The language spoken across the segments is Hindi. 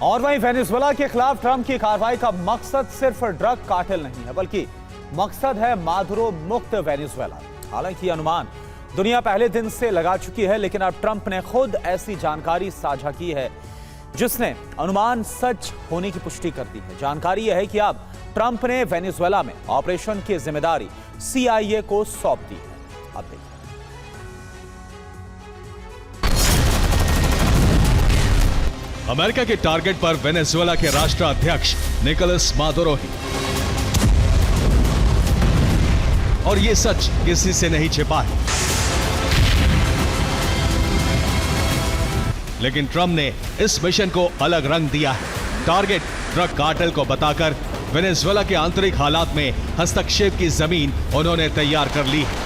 और वहीं वेनेजुएला के खिलाफ ट्रंप की कार्रवाई का मकसद सिर्फ ड्रग कार्टेल नहीं है, बल्कि मकसद है मादुरो मुक्त वेनेजुएला। हालांकि अनुमान दुनिया पहले दिन से लगा चुकी है, लेकिन अब ट्रंप ने खुद ऐसी जानकारी साझा की है जिसने अनुमान सच होने की पुष्टि कर दी है। जानकारी यह है कि अब ट्रंप ने वेनेजुएला में ऑपरेशन की जिम्मेदारी CIA को सौंप दी है। अब देखिए। अमेरिका के टारगेट पर वेनेजुएला के राष्ट्राध्यक्ष निकोलस मादुरो ही, और ये सच किसी से नहीं छिपा है। लेकिन ट्रंप ने इस मिशन को अलग रंग दिया है। टारगेट ड्रग कार्टेल को बताकर वेनेजुएला के आंतरिक हालात में हस्तक्षेप की जमीन उन्होंने तैयार कर ली है।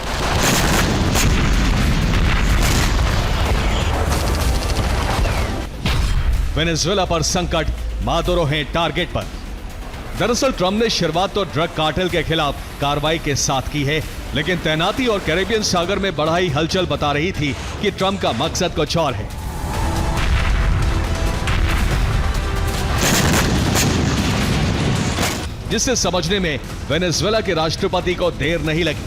वेनेजुएला पर संकट, मादुरो हैं टारगेट पर। दरअसल ट्रंप ने शुरुआत तो ड्रग कार्टेल के खिलाफ कार्रवाई के साथ की है, लेकिन तैनाती और कैरेबियन सागर में बढ़ाई हलचल बता रही थी कि ट्रंप का मकसद कुछ और है। जिसे समझने में वेनेजुएला के राष्ट्रपति को देर नहीं लगी।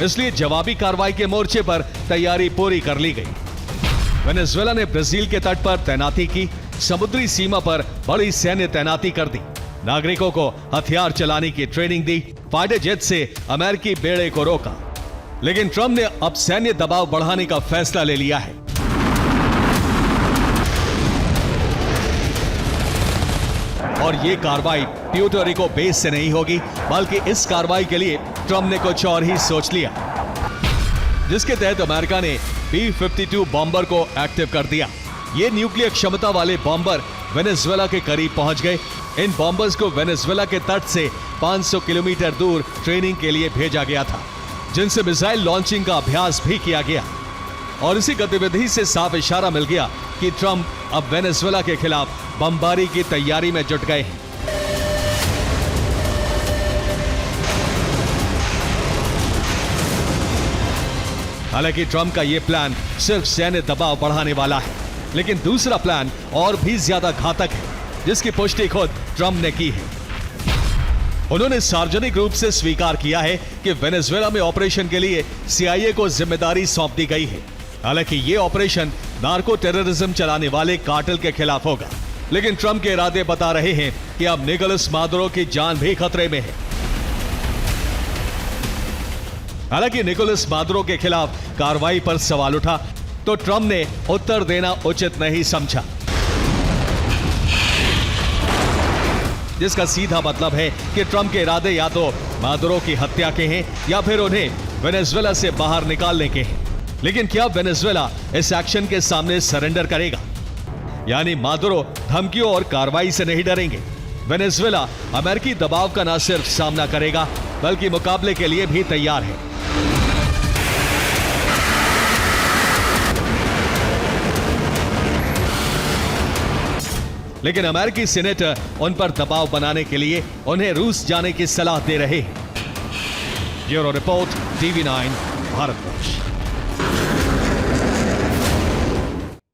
इसलिए जवाबी कार्रवाई के मोर्चे पर तैयारी पूरी कर ली गई। वेनेजुएला ने ब्राजील के तट पर तैनाती की, समुद्री सीमा पर बड़ी सैन्य तैनाती कर दी, नागरिकों को हथियार चलाने की ट्रेनिंग दी, फाइटर जेट से अमेरिकी बेड़े को रोका। लेकिन ट्रंप ने अब सैन्य दबाव बढ़ाने का फैसला ले लिया है। और ये कार्रवाई प्यूर्टो रिको बेस से नहीं होगी, बल्कि इस कार्रवाई के लिए ट्रंप ने कुछ और ही सोच लिया, जिसके तहत अमेरिका ने B-52 बॉम्बर को एक्टिव कर दिया। ये न्यूक्लियर क्षमता वाले बॉम्बर वेनेजुएला के करीब पहुंच गए। इन बॉम्बर्स को वेनेजुएला के तट से 500 किलोमीटर दूर ट्रेनिंग के लिए भेजा गया था, जिनसे मिसाइल लॉन्चिंग का अभ्यास भी किया गया। और इसी गतिविधि से साफ इशारा मिल गया कि ट्रंप अब वेनेजुएला के खिलाफ बमबारी की तैयारी में जुट गए हैं। हालांकि ट्रंप का यह प्लान सिर्फ सैन्य दबाव बढ़ाने वाला है, लेकिन दूसरा प्लान और भी ज्यादा घातक है, जिसकी पुष्टि खुद ट्रंप ने की है। उन्होंने सार्वजनिक रूप से स्वीकार किया है कि वेनेजुएला में ऑपरेशन के लिए CIA को जिम्मेदारी सौंप दी गई है। हालांकि यह ऑपरेशन नार्को टेररिज्म चलाने वाले कार्टेल के खिलाफ होगा, लेकिन ट्रंप के इरादे बता रहे हैं कि अब निकोलस मादुरो की जान भी खतरे में है। हालांकि निकोलस मादुरो के खिलाफ कार्रवाई पर सवाल उठा तो ट्रंप ने उत्तर देना उचित नहीं समझा, जिसका सीधा मतलब है कि ट्रंप के इरादे या तो मादुरो की हत्या के हैं या फिर उन्हें वेनेजुएला से बाहर निकालने के हैं। लेकिन क्या वेनेजुएला इस एक्शन के सामने सरेंडर करेगा? यानी मादुरो धमकियों और कार्रवाई से नहीं डरेंगे। वेनेजुएला अमेरिकी दबाव का न सिर्फ सामना करेगा, बल्कि मुकाबले के लिए भी तैयार है। लेकिन अमेरिकी सीनेटर उन पर दबाव बनाने के लिए उन्हें रूस जाने की सलाह दे रहे हैं। Bureau report, TV9 Bharatvarsh.